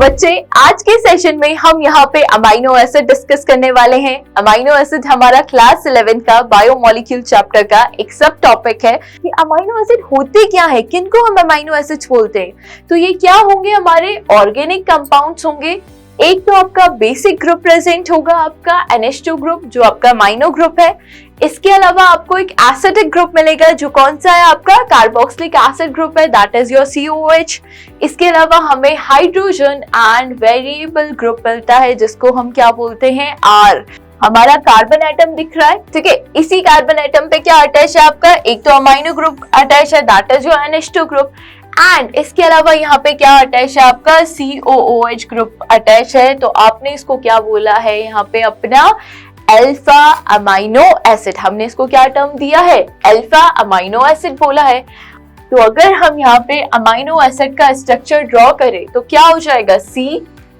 बच्चे, आज के सेशन में हम यहाँ पे अमाइनो एसिड डिस्कस करने वाले हैं। अमाइनो एसिड हमारा क्लास 11 का बायोमोलिक्यूल चैप्टर का एक सब टॉपिक है कि अमाइनो एसिड होते क्या है, किनको हम अमाइनो एसिड्स बोलते हैं। तो ये क्या होंगे, हमारे ऑर्गेनिक कंपाउंड्स होंगे। एक तो आपका बेसिक ग्रुप प्रेजेंट होगा, आपका NH2 ग्रुप जो आपका अमाइनो ग्रुप है। इसके अलावा आपको एक एसिडिक ग्रुप मिलेगा जो कौन सा है, आपका कार्बोक्सिलिक एसिड ग्रुप है, दैट इज योर COOH। इसके अलावा हमें हाइड्रोजन एंड वेरिएबल ग्रुप मिलता है जिसको हम क्या बोलते हैं, R। हमारा कार्बन एटम दिख रहा है, ठीक है। इसी कार्बन एटम पे क्या अटैच है आपका, एक तो अमाइनो ग्रुप अटैच है, that is your NH2 group. And इसके अलावा यहाँ पे क्या अटैच है, आपका COOH ग्रुप अटैच है। तो आपने इसको क्या बोला है यहाँ पे, अपना अल्फा अमाइनो एसिड। हमने इसको क्या टर्म दिया है, अल्फा अमाइनो एसिड बोला है। तो अगर हम यहाँ पे अमाइनो एसिड का स्ट्रक्चर ड्रॉ करें तो क्या हो जाएगा,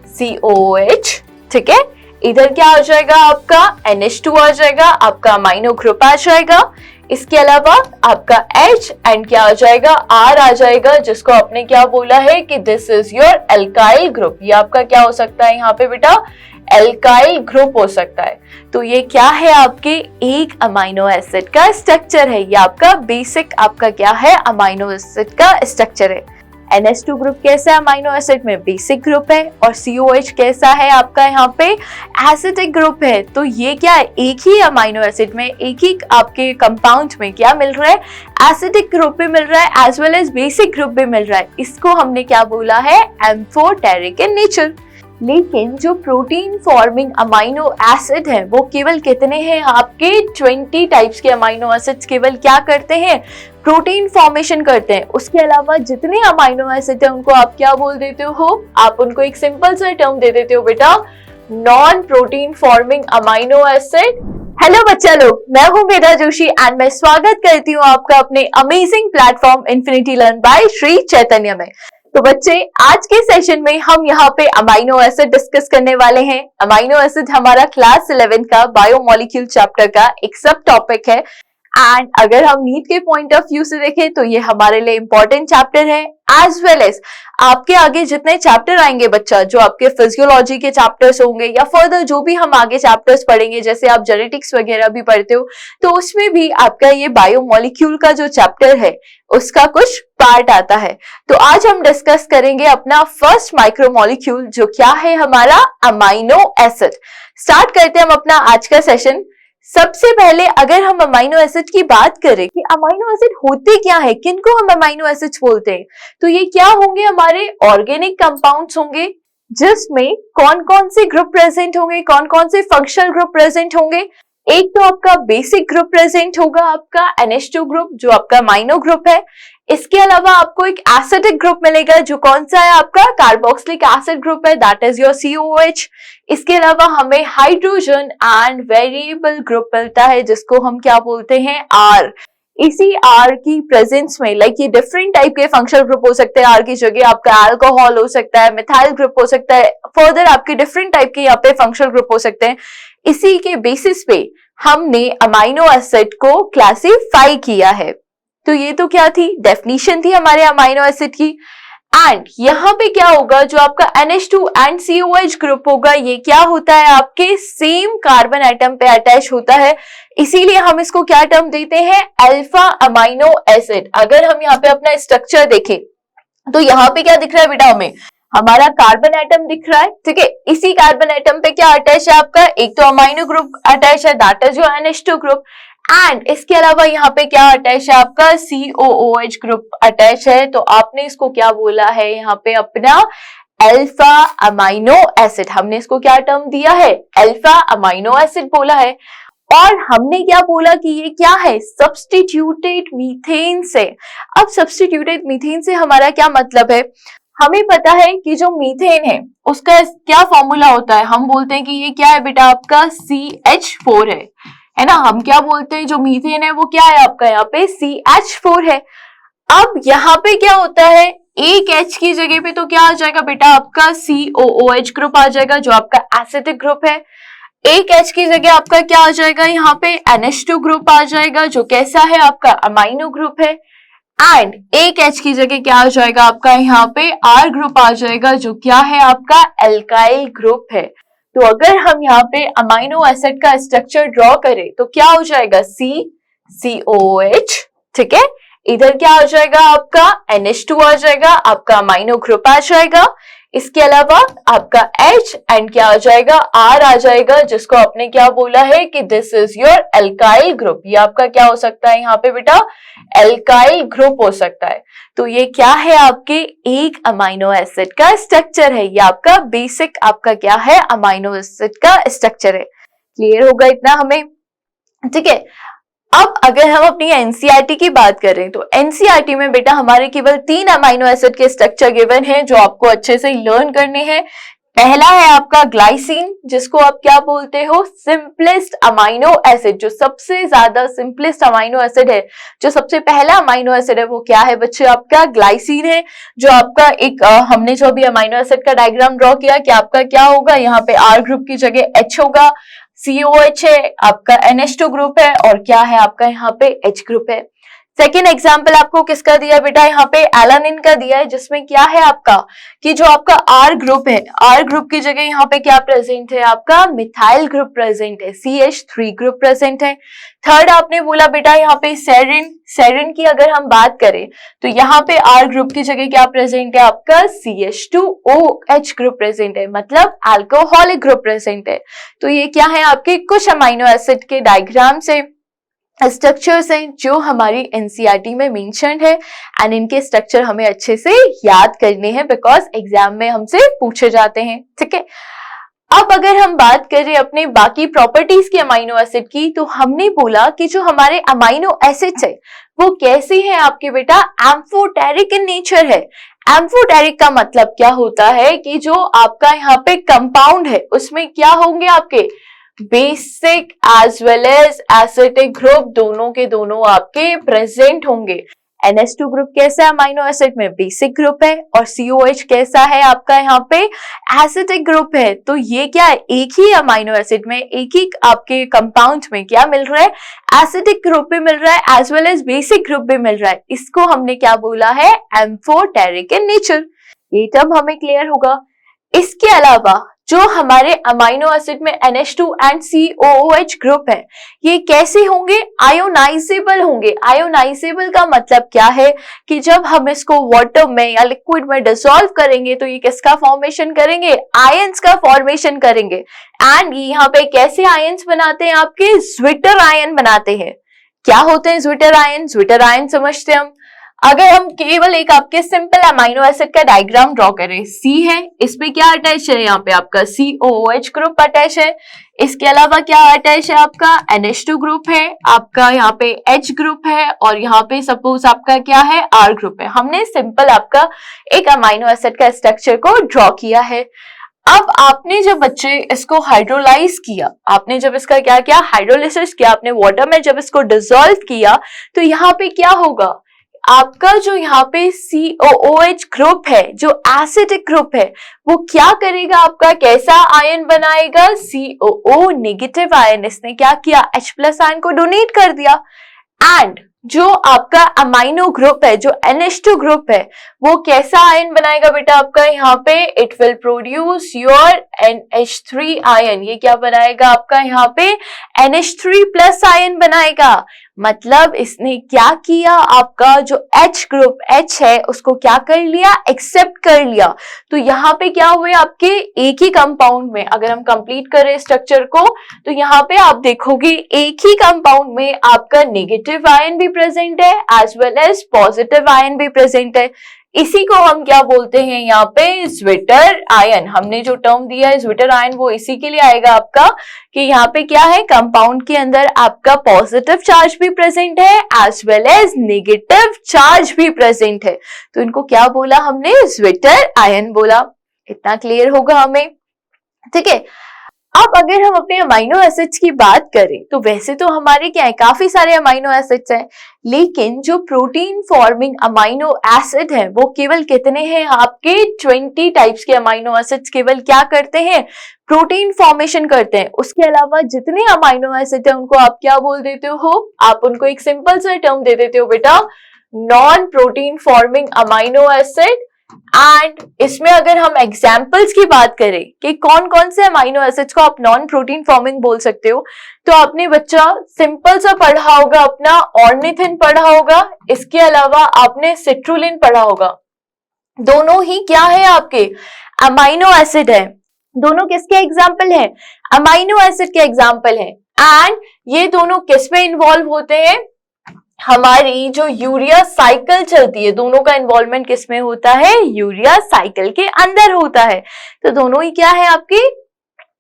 COOH, ठीक है। इधर क्या हो जाएगा, आपका NH2 आ जाएगा, आपका अमाइनो ग्रुप आ जाएगा। इसके अलावा आपका H एंड क्या आ जाएगा, R आ जाएगा, जिसको आपने क्या बोला है कि this is your alkyl group. ये आपका क्या हो सकता है यहाँ पे बेटा, एल्काइल ग्रुप हो सकता है। तो ये क्या है, आपके एक अमाइनो एसिड का स्ट्रक्चर है। ये आपका बेसिक आपका क्या है, अमाइनो एसिड का स्ट्रक्चर है। NH2 ग्रुप कैसा है अमाइनो एसिड में, बेसिक ग्रुप है। और COH कैसा है आपका यहाँ पे, एसिडिक ग्रुप है। तो ये क्या है, एक ही अमाइनो एसिड में, एक ही आपके कंपाउंड में क्या मिल रहा है, एसिडिक ग्रुप भी मिल रहा है as well as basic group भी मिल रहा है। इसको हमने क्या बोला है, एम्फोटेरिक इन नेचर। लेकिन जो प्रोटीन फॉर्मिंग अमाइनो एसिड है वो केवल कितने हैं, आपके 20 टाइप्स के अमाइनो एसिड्स केवल क्या करते हैं, प्रोटीन फॉर्मेशन करते हैं। उसके अलावा जितने अमाइनो एसिड है उनको आप क्या बोल देते हो, आप उनको एक सिंपल सा टर्म दे देते हो बेटा, non protein forming amino acid. Hello बच्चा लोग, मैं हूं वेदा जोशी एंड मैं स्वागत करती हूँ आपका अपने amazing platform infinity learn by Shri Chaitanya में। तो बच्चे, आज के सेशन में हम यहाँ पे अमाइनो एसिड डिस्कस करने वाले हैं। अमाइनो एसिड हमारा क्लास 11 का बायोमोलिक्यूल चैप्टर का एक सब टॉपिक है। एंड अगर हम नीट के पॉइंट ऑफ व्यू से देखें तो ये हमारे लिए इंपॉर्टेंट चैप्टर है, एज वेल एज आपके आगे जितने चैप्टर आएंगे बच्चा, जो आपके फिजियोलॉजी के चैप्टर्स होंगे या फर्दर जो भी हम आगे चैप्टर्स पढ़ेंगे, जैसे आप जेनेटिक्स वगैरह भी पढ़ते हो, तो उसमें भी आपका ये बायोमोलिक्यूल का जो चैप्टर है उसका कुछ पार्ट आता है। तो आज हम डिस्कस करेंगे अपना फर्स्ट माइक्रोमोलिक्यूल जो क्या है, हमारा अमाइनो एसिड। स्टार्ट करते हैं हम अपना आज का सेशन। सबसे पहले अगर हम अमाइनो एसिड की बात करें कि अमाइनो एसिड होते क्या है, किनको हम अमाइनो एसिड्स बोलते हैं, तो ये क्या होंगे, हमारे ऑर्गेनिक कंपाउंड्स होंगे जिसमें कौन कौन से ग्रुप प्रेजेंट होंगे, कौन कौन से फंक्शनल ग्रुप प्रेजेंट होंगे। एक तो आपका बेसिक ग्रुप प्रेजेंट होगा, आपका NH2 ग्रुप जो आपका अमाइनो ग्रुप है। इसके अलावा आपको एक एसिडिक ग्रुप मिलेगा जो कौन सा है, आपका कार्बोक्सिलिक एसिड ग्रुप है, दैट इज योर COOH। इसके अलावा हमें हाइड्रोजन एंड वेरिएबल ग्रुप मिलता है जिसको हम क्या बोलते हैं, R। इसी R की प्रेजेंस में लाइक ये डिफरेंट टाइप के फंक्शनल ग्रुप हो सकते हैं। R की जगह आपका अल्कोहल हो सकता है, मिथाइल ग्रुप हो सकता है, फर्दर आपके डिफरेंट टाइप के यहाँ पे फंक्शनल ग्रुप हो सकते हैं। इसी के बेसिस पे हमने अमाइनो एसिड को क्लासिफाई किया है। तो ये तो क्या थी, डेफिनेशन थी हमारे अमाइनो एसिड की। एंड यहाँ पे क्या होगा, जो आपका NH2 एंड COH ग्रुप होगा, ये क्या होता है, आपके सेम कार्बन एटम पे अटैच होता है, इसीलिए हम इसको क्या टर्म देते हैं, अल्फा अमाइनो एसिड। अगर हम यहाँ पे अपना स्ट्रक्चर देखें तो यहाँ पे क्या दिख रहा है बेटा, हमें हमारा कार्बन एटम दिख रहा है, ठीक है। इसी कार्बन एटम पे क्या अटैच है आपका, एक तो अमाइनो ग्रुप अटैच है, that is your NH2 group. And इसके अलावा यहाँ पे क्या अटैच है, आपका COOH ग्रुप अटैच है। तो आपने इसको क्या बोला है यहाँ पे, अपना अल्फा अमाइनो एसिड। हमने इसको क्या टर्म दिया है, अल्फा अमाइनो एसिड बोला है। और हमने क्या बोला कि ये क्या है, सब्स्टिट्यूटेड मीथेन से। अब सब्स्टिट्यूटेड मीथेन से हमारा क्या मतलब है, हमें पता है कि जो मीथेन है उसका क्या फॉर्मूला होता है, हम बोलते हैं कि ये क्या है बेटा, आपका CH4 है ना। हम क्या बोलते हैं, जो मीथेन है वो क्या है आपका यहाँ पे, CH4 है। अब यहाँ पे क्या होता है, एक H की जगह पे तो क्या आ जाएगा बेटा, आपका COOH ग्रुप आ जाएगा जो आपका एसिडिक ग्रुप है। एक H की जगह आपका क्या आ जाएगा, यहाँ पे NH2 ग्रुप आ जाएगा जो कैसा है, आपका अमाइनो ग्रुप है। एंड एक H की जगह क्या आ जाएगा आपका यहाँ पे R ग्रुप आ जाएगा, जो क्या है आपका एल्काइल ग्रुप है। तो अगर हम यहाँ पे अमाइनो एसिड का स्ट्रक्चर ड्रॉ करें तो क्या हो जाएगा COOH, ठीक है। इधर क्या आ जाएगा आपका NH2 आ जाएगा, आपका अमाइनो ग्रुप आ जाएगा। इसके अलावा आपका H एंड क्या आ जाएगा R आ जाएगा, जिसको आपने क्या बोला है कि this is your alkyl group. ये आपका क्या हो सकता है यहाँ पे बेटा, एल्काइल ग्रुप हो सकता है। तो ये क्या है आपके एक अमाइनो एसिड का स्ट्रक्चर है, ये आपका बेसिक आपका क्या है अमाइनो एसिड का स्ट्रक्चर है। क्लियर होगा इतना हमें, ठीक है। अब अगर हम अपनी एनसीईआरटी की बात करें तो एनसीईआरटी में बेटा हमारे केवल 3 अमाइनो एसिड के स्ट्रक्चर गिवन है जो आपको अच्छे से लर्न करने हैं। पहला है आपका ग्लाइसिन, जिसको आप क्या बोलते हो, सिंपलेस्ट अमाइनो एसिड। जो सबसे ज्यादा सिंपलेस्ट अमाइनो एसिड है, जो सबसे पहला अमाइनो एसिड है, वो क्या है बच्चे, आपका ग्लाइसिन है। जो आपका एक हमने जो भी अमाइनो एसिड का डायग्राम ड्रॉ किया कि आपका क्या होगा, यहाँ पे R ग्रुप की जगह H होगा, COH है, आपका NH2 ग्रुप है, और क्या है आपका यहाँ पे H ग्रुप है। सेकेंड एग्जाम्पल आपको किसका दिया बेटा, यहाँ पे एलानिन का दिया है, जिसमें क्या है आपका कि जो आपका R ग्रुप है, R ग्रुप की जगह यहाँ पे क्या प्रेजेंट है, आपका मिथाइल ग्रुप प्रेजेंट है, CH3 ग्रुप प्रेजेंट है। थर्ड आपने बोला बेटा यहाँ पे सेरिन, सेरिन की अगर हम बात करें तो यहाँ पे R ग्रुप की जगह क्या प्रेजेंट है, आपका CH2OH ग्रुप प्रेजेंट है, मतलब अल्कोहलिक ग्रुप प्रेजेंट है। तो ये क्या है आपके कुछ अमाइनो एसिड के डायग्राम से स्ट्रक्चर्स हैं जो हमारी एनसीईआरटी में मेंशन है, एंड इनके स्ट्रक्चर हमें अच्छे से याद करने हैं बिकॉज एग्जाम में हमसे पूछे जाते हैं, ठीक है। अब अगर हम बात करें अपने बाकी प्रॉपर्टीज की अमाइनो एसिड की, तो हमने बोला कि जो हमारे अमाइनो एसिड्स है वो कैसे हैं आपके बेटा, एम्फोटेरिक इन नेचर है। एम्फोटेरिक का मतलब क्या होता है कि जो आपका यहाँ पे कंपाउंड है उसमें क्या होंगे आपके basic as well as acidic group, दोनों के दोनों आपके प्रेजेंट होंगे। NH2 ग्रुप कैसा है अमाइनो एसिड में, बेसिक ग्रुप है, और COH कैसा है आपका यहाँ पे एसिडिक ग्रुप है। तो ये क्या है, एक ही अमाइनो एसिड में एक ही आपके कंपाउंड में क्या मिल रहा है, एसिडिक ग्रुप भी मिल रहा है as well as basic group भी मिल रहा है। इसको हमने क्या बोला है, एम्फोटेरिक इन नेचर। ये टर्म हमें क्लियर होगा। इसके अलावा जो हमारे अमाइनो एसिड में NH2 एंड COOH ग्रुप है, ये कैसे होंगे, आयोनाइजेबल होंगे। आयोनाइजेबल का मतलब क्या है कि जब हम इसको वाटर में या लिक्विड में डिसॉल्व करेंगे तो ये किसका फॉर्मेशन करेंगे, आयंस का फॉर्मेशन करेंगे। एंड यहाँ पे कैसे आयंस बनाते हैं, आपके ज्विटर आयन बनाते हैं। क्या होते हैं ज्विटर आयन, ज्विटर आयन समझते हैं हम। अगर हम केवल एक आपके सिंपल अमाइनो एसिड का डायग्राम ड्रॉ करें, C है, इस पे क्या अटैच है, यहाँ पे आपका COOH ग्रुप अटैच है। इसके अलावा क्या अटैच है, आपका NH2 ग्रुप है, आपका यहाँ पे H ग्रुप है, और यहाँ पे सपोज आपका क्या है, R ग्रुप है। हमने सिंपल आपका एक अमाइनो एसिड का स्ट्रक्चर को ड्रॉ किया है। अब आपने जब बच्चे इसको हाइड्रोलाइज किया, आपने जब इसका क्या किया, हाइड्रोलिसिस किया, आपने वाटर में जब इसको डिसॉल्व किया, तो यहाँ पे क्या होगा, आपका जो यहाँ पे COOH ग्रुप है, जो एसिडिक ग्रुप है, वो क्या करेगा, आपका कैसा आयन बनाएगा, COO नेगेटिव आयन। इसने क्या किया, H+ आयन को डोनेट कर दिया। एंड जो आपका अमाइनो ग्रुप है, जो NH2 ग्रुप है, वो कैसा आयन बनाएगा बेटा, आपका यहाँ पे it will produce your NH3 ion. ये क्या बनाएगा आपका यहाँ पे NH3+ आयन बनाएगा। मतलब इसने क्या किया, आपका जो H ग्रुप H है उसको क्या कर लिया, एक्सेप्ट कर लिया। तो यहाँ पे क्या हुए, आपके एक ही कंपाउंड में अगर हम कंप्लीट करें स्ट्रक्चर को, तो यहाँ पे आप देखोगे एक ही कंपाउंड में आपका नेगेटिव आयन भी प्रेजेंट है as well as positive ion भी प्रेजेंट है। इसी को हम क्या बोलते हैं, यहाँ पे ज्विटर आयन। हमने जो टर्म दिया है ज्विटर आयन, वो इसी के लिए आएगा आपका कि यहाँ पे क्या है, कंपाउंड के अंदर आपका पॉजिटिव चार्ज भी प्रेजेंट है as well as negative charge भी प्रेजेंट है। तो इनको क्या बोला हमने, ज्विटर आयन बोला। इतना क्लियर होगा हमें, ठीक है। अब अगर हम अपने अमाइनो एसिड्स की बात करें तो वैसे तो हमारे क्या है, काफी सारे अमाइनो एसिड्स हैं, लेकिन जो प्रोटीन फॉर्मिंग अमाइनो एसिड है वो केवल कितने हैं, आपके 20 टाइप्स के अमाइनो एसिड्स केवल क्या करते हैं, प्रोटीन फॉर्मेशन करते हैं। उसके अलावा जितने अमाइनो एसिड है उनको आप क्या बोल देते हो, आप उनको एक सिंपल सा टर्म दे देते हो बेटा, non protein forming amino acid. And इसमें अगर हम एग्जाम्पल्स की बात करें कि कौन कौन से अमाइनो एसिड्स को आप नॉन प्रोटीन फॉर्मिंग बोल सकते हो, तो आपने बच्चा सिंपल सा पढ़ा होगा, अपना ऑर्निथिन पढ़ा होगा, इसके अलावा आपने सिट्रुलिन पढ़ा होगा। दोनों ही क्या है आपके अमाइनो एसिड है। दोनों किसके एग्जाम्पल हैं? अमाइनो एसिड के एग्जाम्पल हैं। एंड ये दोनों किस में इन्वॉल्व होते हैं? हमारी जो यूरिया साइकिल चलती है, दोनों का इन्वॉल्वमेंट किस में होता है? यूरिया साइकिल के अंदर होता है। तो दोनों ही क्या है आपकी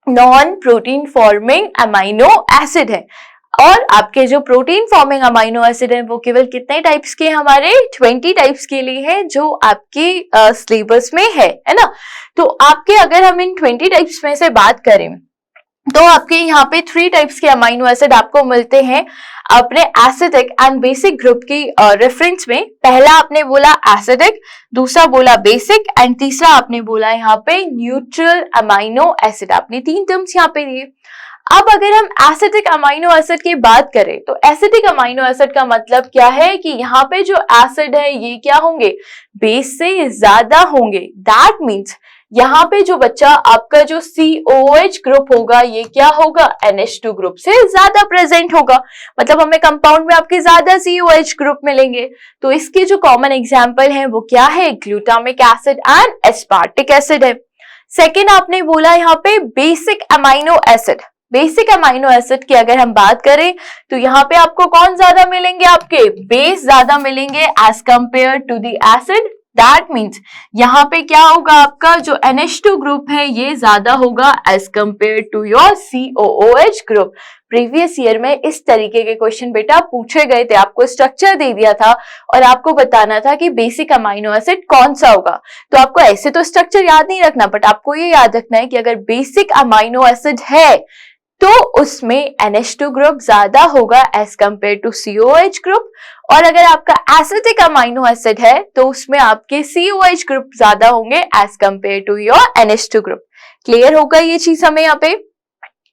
non protein forming amino acid है। और आपके जो प्रोटीन फॉर्मिंग अमाइनो एसिड है वो केवल कितने टाइप्स के? हमारे 20 टाइप्स के लिए है, जो आपकी सिलेबस में है ना। तो आपके अगर हम इन 20 टाइप्स में से बात करें तो आपके यहाँ पे 3 टाइप्स के अमाइनो एसिड आपको मिलते हैं अपने एसिडिक एंड बेसिक ग्रुप की रेफरेंस में। पहला आपने बोला एसिडिक, दूसरा बोला बेसिक एंड तीसरा आपने बोला यहाँ पे न्यूट्रल अमाइनो एसिड। आपने 3 टर्म्स यहाँ पे दिए। अब अगर हम एसिडिक अमाइनो एसिड की बात करें तो एसिडिक अमाइनो एसिड का मतलब क्या है कि यहाँ पे जो एसिड है ये क्या होंगे? बेस से ज्यादा होंगे। दैट मीन्स यहाँ पे जो बच्चा आपका जो COH ग्रुप होगा ये क्या होगा? NH2 ग्रुप से ज्यादा प्रेजेंट होगा। मतलब हमें कंपाउंड में आपके ज्यादा COH ग्रुप मिलेंगे। तो इसके जो कॉमन एग्जाम्पल है वो क्या है? Glutamic acid and aspartic acid है। सेकेंड आपने बोला यहाँ पे basic amino acid. Basic amino acid की अगर हम बात करें तो यहाँ पे आपको कौन ज्यादा मिलेंगे? आपके बेस ज्यादा मिलेंगे as compare to the acid. That means यहाँ पे क्या होगा? आपका जो NH2 ग्रुप है ये ज्यादा होगा as compare to your COOH group. Previous year में इस तरीके के क्वेश्चन बेटा पूछे गए थे, आपको स्ट्रक्चर दे दिया था और आपको बताना था कि बेसिक अमाइनो एसिड कौन सा होगा। तो आपको ऐसे तो स्ट्रक्चर याद नहीं रखना, बट आपको ये याद रखना है कि अगर बेसिक अमाइनो एसिड है तो उसमें NH2 ग्रुप ज्यादा होगा as compare to COH group. और अगर आपका एसिडिक अमाइनो एसिड है तो उसमें आपके COH ग्रुप ज्यादा होंगे as compare to your NH2 group. Clear होगा ये चीज हमें यहाँ पे?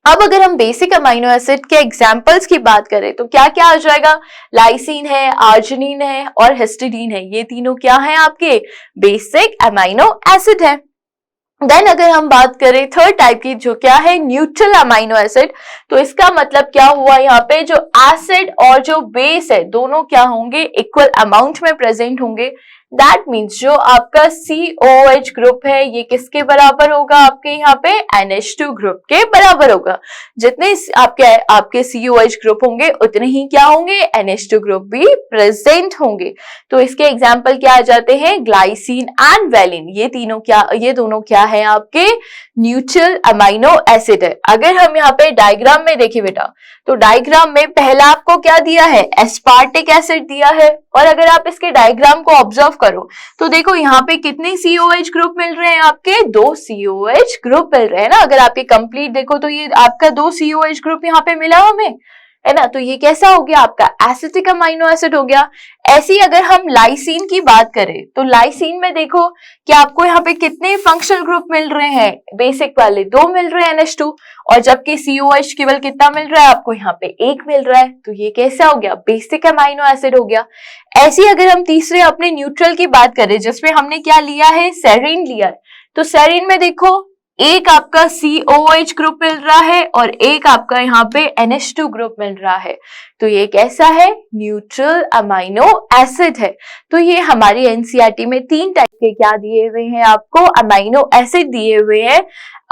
अब अगर हम बेसिक अमाइनो एसिड के एग्जाम्पल्स की बात करें तो क्या क्या आ जाएगा? लाइसिन है, आर्जिनिन है और हिस्टिडीन है। ये तीनों क्या है? आपके बेसिक अमाइनो एसिड है। देन अगर हम बात करें थर्ड टाइप की, जो क्या है? Neutral amino acid. तो इसका मतलब क्या हुआ? यहाँ पे जो एसिड और जो बेस है दोनों क्या होंगे? इक्वल अमाउंट में प्रेजेंट होंगे। दैट मीन्स जो आपका COH ग्रुप है ये किसके बराबर होगा? आपके यहाँ पे NH2 ग्रुप के बराबर होगा। जितने आपके COH ग्रुप होंगे उतने ही क्या होंगे? NH2 ग्रुप भी प्रेजेंट होंगे। तो इसके एग्जाम्पल क्या आ जाते हैं? Glycine and valine. ये दोनों क्या है? आपके न्यूट्रल अमाइनो एसिड है। अगर हम यहाँ पे डायग्राम में देखें बेटा तो डायग्राम में पहला आपको क्या दिया है? एस्पार्टिक एसिड दिया है। और अगर आप इसके डायग्राम को ऑब्जर्व करो तो देखो यहाँ पे कितने COH ग्रुप मिल रहे हैं? आपके 2 COH ग्रुप मिल रहे हैं ना। अगर आप ये कंप्लीट देखो तो ये आपका 2 COH ग्रुप यहाँ पे मिला हमें, है ना। तो ये कैसा हो गया? आपका एसिटिक अमाइनो एसिड हो गया। ऐसी अगर हम लाइसिन की बात करें तो लाइसिन में देखो कि आपको यहाँ पे कितने फंक्शनल ग्रुप मिल रहे हैं? बेसिक वाले 2 मिल रहे हैं NH2, और जबकि COH केवल कितना मिल रहा है? आपको यहाँ पे 1 मिल रहा है। तो ये कैसा हो गया? बेसिक अमाइनो एसिड हो गया। ऐसी अगर हम तीसरे अपने न्यूट्रल की बात करें जिसमें हमने क्या लिया है? सेरीन लिया है। तो सेरीन में देखो एक आपका COH ग्रुप मिल रहा है और एक आपका यहाँ पे NH2 ग्रुप मिल रहा है। तो ये कैसा है? न्यूट्रल अमाइनो एसिड है। तो ये हमारी NCERT में 3 टाइप के क्या दिए हुए हैं? आपको अमाइनो एसिड दिए हुए हैं।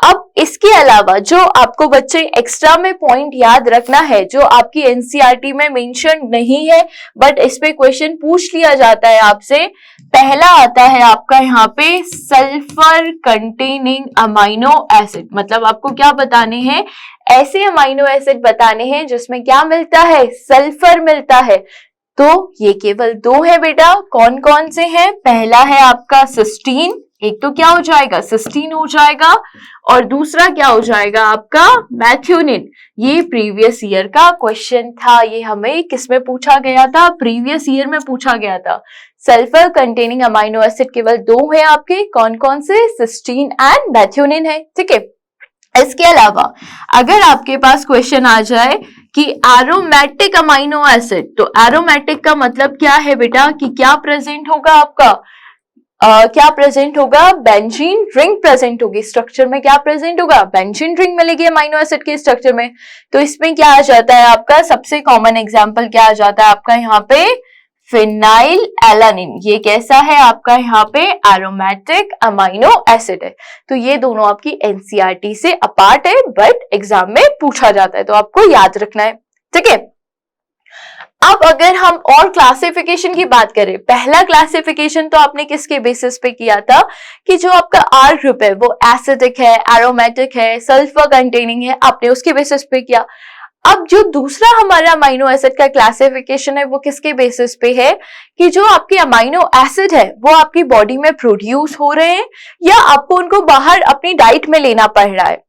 अब इसके अलावा जो आपको बच्चे एक्स्ट्रा में पॉइंट याद रखना है, जो आपकी NCERT में मेंशन नहीं है बट इस पे क्वेश्चन पूछ लिया जाता है आपसे, पहला आता है आपका यहाँ पे सल्फर कंटेनिंग अमाइनो एसिड। मतलब आपको क्या बताने हैं? ऐसे अमाइनो एसिड बताने हैं जिसमें क्या मिलता है? सल्फर मिलता है। तो ये केवल 2 है बेटा। कौन कौन से हैं? पहला है आपका सिस्टीन, एक तो क्या हो जाएगा? सिस्टीन हो जाएगा, और दूसरा क्या हो जाएगा? आपका मैथ्योनिन। ये प्रीवियस ईयर का क्वेश्चन था। ये हमें किसमें पूछा गया था? प्रीवियस ईयर में पूछा गया था। सल्फर कंटेनिंग अमाइनो एसिड केवल 2 है आपके। कौन कौन से? सिस्टीन एंड मैथ्योनिन है। ठीक है। इसके अलावा अगर आपके पास क्वेश्चन आ जाए कि एरोमेटिक अमाइनो एसिड, तो एरोमेटिक का मतलब क्या है बेटा कि क्या प्रेजेंट होगा आपका, क्या प्रेजेंट होगा, बेंजीन रिंग प्रेजेंट होगी स्ट्रक्चर में। क्या प्रेजेंट होगा, बेंजीन रिंग मिलेगी अमाइनो एसिड के स्ट्रक्चर में। तो इसमें क्या आ जाता है आपका, सबसे कॉमन एग्जांपल क्या आ जाता है आपका यहाँ पे, फिनाइल एलानिन। ये कैसा है आपका यहाँ पे, एरोमेटिक अमाइनो एसिड है। तो ये दोनों आपकी एनसीईआरटी से अपार्ट है, बट एग्जाम में पूछा जाता है, तो आपको याद रखना है, ठीक है। अब अगर हम और क्लासिफिकेशन की बात करें, पहला क्लासिफिकेशन तो आपने किसके बेसिस पे किया था कि जो आपका आर ग्रुप है वो एसिडिक है, एरोमेटिक है, सल्फर कंटेनिंग है, आपने उसके बेसिस पे किया। अब जो दूसरा हमारा अमाइनो एसिड का क्लासिफिकेशन है वो किसके बेसिस पे है कि जो आपके अमाइनो एसिड है वो आपकी बॉडी में प्रोड्यूस हो रहे हैं या आपको उनको बाहर अपनी डाइट में लेना पड़ रहा है।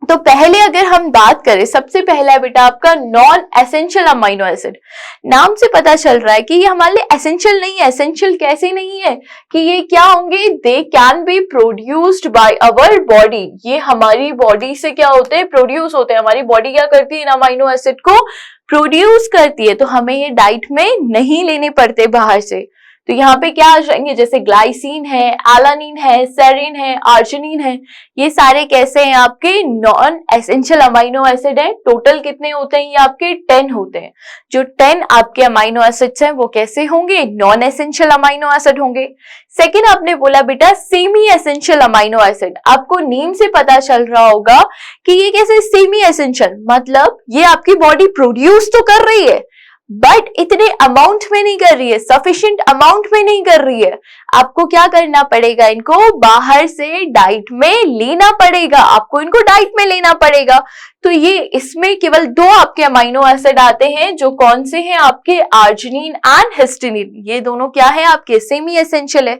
तो पहले अगर हम बात करें, सबसे पहला है बेटा आपका नॉन एसेंशियल अमाइनो एसिड। नाम से पता चल रहा है कि ये हमारे लिए एसेंशियल नहीं है। एसेंशियल कैसे नहीं है कि ये क्या होंगे, they can be produced by our body. ये हमारी बॉडी से क्या होते हैं, प्रोड्यूस होते हैं। हमारी बॉडी क्या करती है, इन अमाइनो एसिड को प्रोड्यूस करती है, तो हमें ये डाइट में नहीं लेने पड़ते बाहर से। तो यहाँ पे क्या आ जाएंगे, जैसे ग्लाइसिन है, एलानिन है, सेरिन है, आर्जिनिन है, ये सारे कैसे हैं आपके नॉन एसेंशियल अमाइनो एसिड है। टोटल कितने होते हैं, ये आपके 10 होते हैं। जो 10 आपके अमाइनो एसिड्स हैं वो कैसे होंगे, नॉन एसेंशियल अमाइनो एसिड होंगे। सेकेंड आपने बोला बेटा सेमी एसेंशियल अमाइनो एसिड। आपको नेम से पता चल रहा होगा कि ये कैसे सेमी एसेंशियल, मतलब ये आपकी बॉडी प्रोड्यूस तो कर रही है बट इतने अमाउंट में नहीं कर रही है, सफिशिएंट अमाउंट में नहीं कर रही है। आपको क्या करना पड़ेगा, इनको बाहर से डाइट में लेना पड़ेगा, आपको इनको डाइट में लेना पड़ेगा। तो ये इसमें केवल 2 आपके अमाइनो एसिड आते हैं, जो कौन से हैं आपके, आर्जिनिन एंड हिस्टिनिन। ये दोनों क्या है आपके, सेमी एसेंशियल है।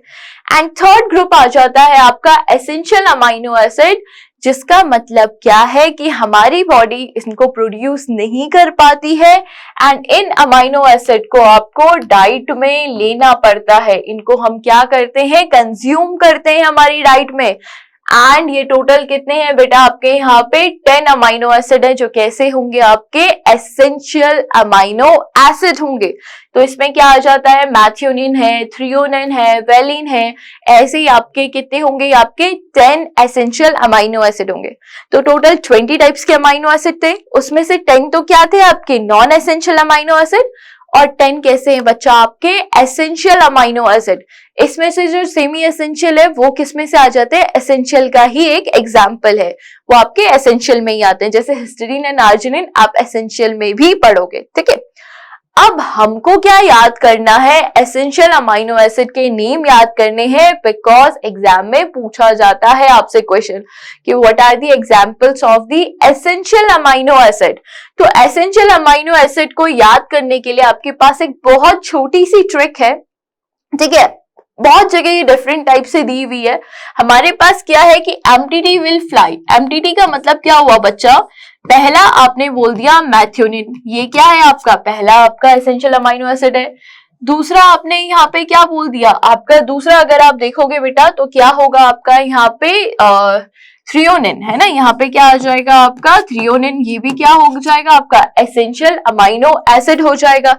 एंड थर्ड ग्रुप आ जाता है आपका एसेंशियल अमाइनो एसिड, जिसका मतलब क्या है कि हमारी बॉडी इनको प्रोड्यूस नहीं कर पाती है एंड इन अमाइनो एसिड को आपको डाइट में लेना पड़ता है। इनको हम क्या करते हैं, कंज्यूम करते हैं हमारी डाइट में। एंड ये टोटल कितने हैं बेटा आपके यहाँ पे 10 अमाइनो एसिड है, जो कैसे होंगे आपके एसेंशियल अमाइनो एसिड होंगे। तो इसमें क्या आ जाता है, मैथियोनिन है, थ्रियोनिन है, वेलिन है, ऐसे ही आपके कितने होंगे, आपके 10 एसेंशियल अमाइनो एसिड होंगे। तो टोटल 20 टाइप्स के अमाइनो एसिड थे, उसमें से 10 तो क्या थे आपके नॉन एसेंशियल अमाइनो एसिड और 10 कैसे हैं बच्चा आपके एसेंशियल अमाइनो एसिड। इसमें से जो सेमी एसेंशियल है वो किसमें से आ जाते हैं, एसेंशियल का ही एक एग्जाम्पल है, वो आपके एसेंशियल में ही आते हैं। जैसे हिस्टीडीन एंड आर्जिनिन आप एसेंशियल में भी पढ़ोगे, ठीक है। अब हमको क्या याद करना है, एसेंशियल अमाइनो एसिड के नेम याद करने हैं, बिकॉज एग्जाम में पूछा जाता है आपसे क्वेश्चन कि what are the examples of the essential amino acid. तो एसेंशियल अमाइनो एसिड को याद करने के लिए आपके पास एक बहुत छोटी सी ट्रिक है, ठीक है। बहुत जगह ये डिफरेंट टाइप से दी हुई है। हमारे पास क्या है कि एमटीटी विल फ्लाई। एमटीटी का मतलब क्या हुआ बच्चा, पहला आपने बोल दिया मैथियोनिन, ये क्या है आपका पहला आपका एसेंशियल अमाइनो एसिड है। दूसरा आपने यहाँ पे क्या बोल दिया, आपका दूसरा अगर आप देखोगे बेटा तो क्या होगा आपका यहाँ पे थ्रियोनिन है ना, यहाँ पे क्या आ जाएगा आपका थ्रियोनिन, ये भी क्या हो जाएगा आपका एसेंशियल अमाइनो एसिड हो जाएगा,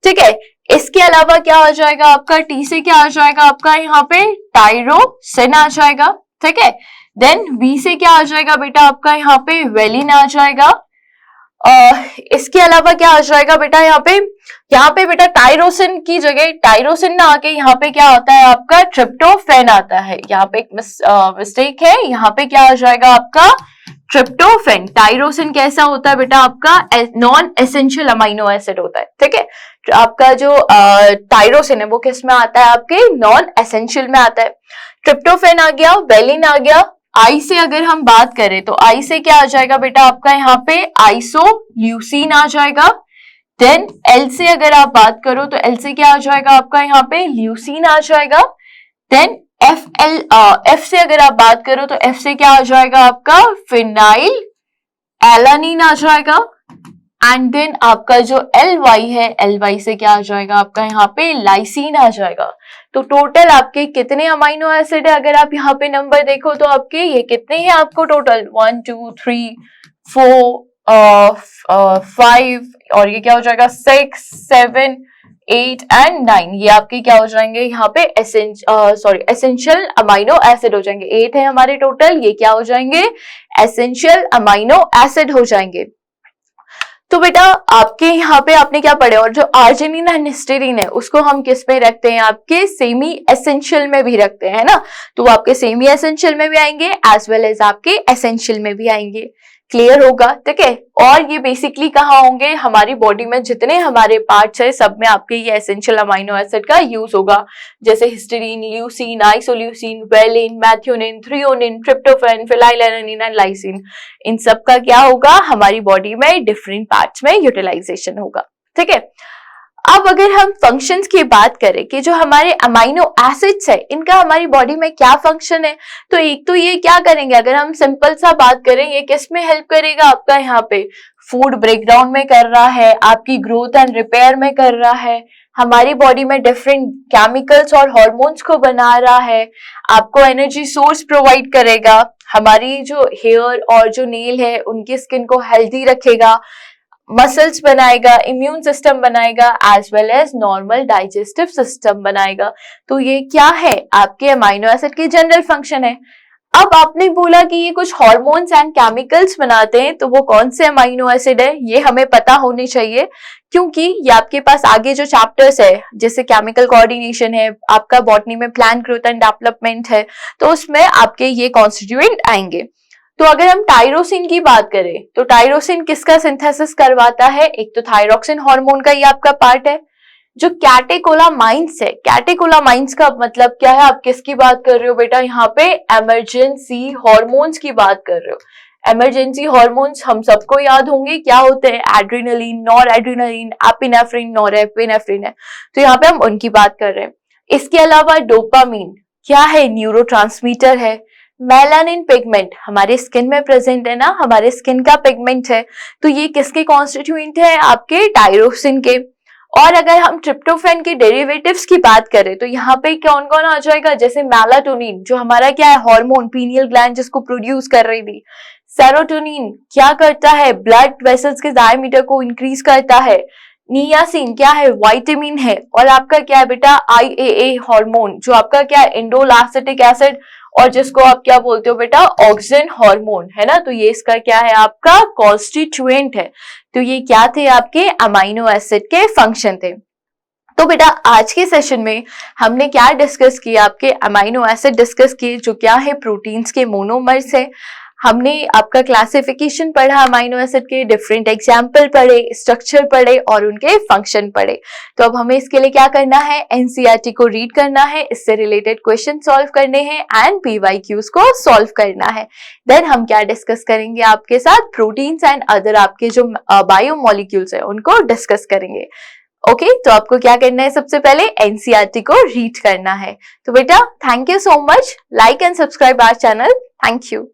ठीक है। इसके अलावा क्या आ जाएगा आपका, टी से क्या आ जाएगा आपका यहाँ पे टायरोसिन आ जाएगा, ठीक है। देन वी से क्या आ जाएगा बेटा आपका यहाँ पे वेलिन आ जाएगा। इसके अलावा क्या आ जाएगा बेटा यहाँ पे बेटा टायरोसिन की जगह टायरोसिन ना आके यहाँ पे क्या आता है आपका ट्रिप्टोफैन आता है। यहाँ पे एक मिस्टेक है, यहाँ पे क्या आ जाएगा आपका ट्रिप्टोफैन। टायरोसिन कैसा होता है बेटा आपका नॉन एसेंशियल अमाइनो एसिड होता है, ठीक है। तो आपका जो टायरोसिन है वो किस में आता है, आपके नॉन एसेंशियल में आता है। ट्रिप्टोफैन आ गया, वेलिन आ गया। आई से अगर हम बात करें तो आई से क्या आ जाएगा बेटा आपका यहाँ पे आइसोल्यूसिन आ जाएगा। देन एल से अगर आप बात करो तो एल से क्या आ जाएगा आपका यहाँ पे ल्यूसिन आ जाएगा। देन एफ से अगर आप बात करो तो एफ से क्या आ जाएगा आपका फिनाइल एलानिन आ जाएगा। एंड देन आपका जो LY है, LY से क्या आ जाएगा आपका यहाँ पे लाइसिन आ जाएगा। तो टोटल आपके कितने अमाइनो एसिड है, अगर आप यहाँ पे नंबर देखो तो आपके ये कितने हैं आपको टोटल 1 2 3 4 5 और ये क्या हो जाएगा 6 7 8 एंड 9, ये आपके क्या हो जाएंगे यहाँ पे एसेंशियल अमाइनो एसिड हो जाएंगे। 8 है हमारे टोटल, ये क्या हो जाएंगे एसेंशियल अमाइनो एसिड हो जाएंगे। तो बेटा आपके यहाँ पे आपने क्या पढ़े, और जो आर्जिनिन एंड हिस्टीडीन है उसको हम किस में रखते हैं, आपके सेमी एसेंशियल में भी रखते हैं ना, तो वो आपके सेमी एसेंशियल में भी आएंगे एज वेल एज आपके एसेंशियल में भी आएंगे। क्लियर होगा, ठीक है। और ये बेसिकली कहाँ होंगे, हमारी बॉडी में जितने हमारे पार्ट्स है सब में आपके ये एसेंशियल अमाइनो एसिड का यूज होगा, जैसे histidine, leucine, isoleucine, valine, methionine, threonine, tryptophan, phenylalanine and lysine, इन सब का क्या होगा हमारी बॉडी में डिफरेंट पार्ट्स में यूटिलाइजेशन होगा, ठीक है। अब अगर हम फंक्शंस की बात करें कि जो हमारे अमाइनो एसिड्स है इनका हमारी बॉडी में क्या फंक्शन है, तो एक तो ये क्या करेंगे, अगर हम सिंपल सा बात करें ये किस में हेल्प करेगा आपका यहाँ पे फूड ब्रेकडाउन में कर रहा है, आपकी ग्रोथ एंड रिपेयर में कर रहा है, हमारी बॉडी में डिफरेंट केमिकल्स और हॉर्मोन्स को बना रहा है, आपको एनर्जी सोर्स प्रोवाइड करेगा, हमारी जो हेयर और जो नेल है उनकी स्किन को हेल्दी रखेगा, मसल्स बनाएगा, इम्यून सिस्टम बनाएगा as well as normal digestive system बनाएगा। तो ये क्या है आपके अमाइनो एसिड के जनरल फंक्शन है। अब आपने बोला कि ये कुछ हॉर्मोन्स एंड केमिकल्स बनाते हैं, तो वो कौन से अमाइनो एसिड है ये हमें पता होनी चाहिए, क्योंकि ये आपके पास आगे जो चैप्टर्स है जैसे केमिकल कोऑर्डिनेशन है, आपका बॉटनी में प्लांट ग्रोथ एंड डेवलपमेंट है, तो उसमें आपके ये कॉन्स्टिट्यूएंट आएंगे। तो अगर हम टायरोसिन की बात करें तो टायरोसिन किसका सिंथेसिस करवाता है, एक तो थायरॉक्सिन हार्मोन का ये आपका पार्ट है। जो कैटेकोलामाइंस है, कैटेकोलामाइंस का मतलब क्या है, आप किसकी बात कर रहे हो बेटा, यहाँ पे इमरजेंसी हार्मोन्स की बात कर रहे हो। इमरजेंसी हार्मोन्स हम सबको याद होंगे क्या होते हैं, adrenaline, nor adrenaline, epinephrine, nor epinephrine है, तो यहाँ पे हम उनकी बात कर रहे हैं। इसके अलावा डोपामीन क्या है, न्यूरोट्रांसमीटर है। मेलानिन पिगमेंट हमारे स्किन में प्रेजेंट है ना, हमारे स्किन का पिगमेंट है, तो ये किसके कॉन्स्टिट्यूएंट है, आपके टायरोसिन के। और अगर हम ट्रिप्टोफैन के डेरिवेटिव्स की बात करें तो यहाँ पे कौन कौन आ जाएगा, जैसे मेलाटोनिन जो हमारा क्या है हार्मोन, पीनियल ग्लैंड जिसको प्रोड्यूस कर रही थी। सेरोटोनिन क्या करता है, ब्लड वेसल्स के डायमीटर को इंक्रीज करता है। नियासिन क्या है, विटामिन है। और आपका क्या है बेटा, IAA हार्मोन जो आपका क्या है, इंडोल एसिटिक एसिड, और जिसको आप क्या बोलते हो बेटा, ऑक्सिन हार्मोन है ना, तो ये इसका क्या है आपका कॉन्स्टिट्यूएंट है। तो ये क्या थे आपके अमाइनो एसिड के फंक्शन थे। तो बेटा आज के सेशन में हमने क्या डिस्कस किया, आपके अमाइनो एसिड डिस्कस किए जो क्या है प्रोटीन्स के मोनोमर्स है। हमने आपका क्लासिफिकेशन पढ़ा अमाइनो एसिड के, डिफरेंट एग्जाम्पल पढ़े, स्ट्रक्चर पढ़े और उनके फंक्शन पढ़े। तो अब हमें इसके लिए क्या करना है, एनसीईआरटी को रीड करना है, इससे रिलेटेड क्वेश्चन सॉल्व करने हैं एंड पीवाईक्यूज को सॉल्व करना है। देन हम क्या डिस्कस करेंगे आपके साथ, प्रोटीन्स एंड अदर आपके जो बायोमोलिक्यूल्स है उनको डिस्कस करेंगे। ओके तो आपको क्या करना है, सबसे पहले एनसीईआरटी को रीड करना है। तो बेटा thank you so much, like and subscribe our channel. Thank you.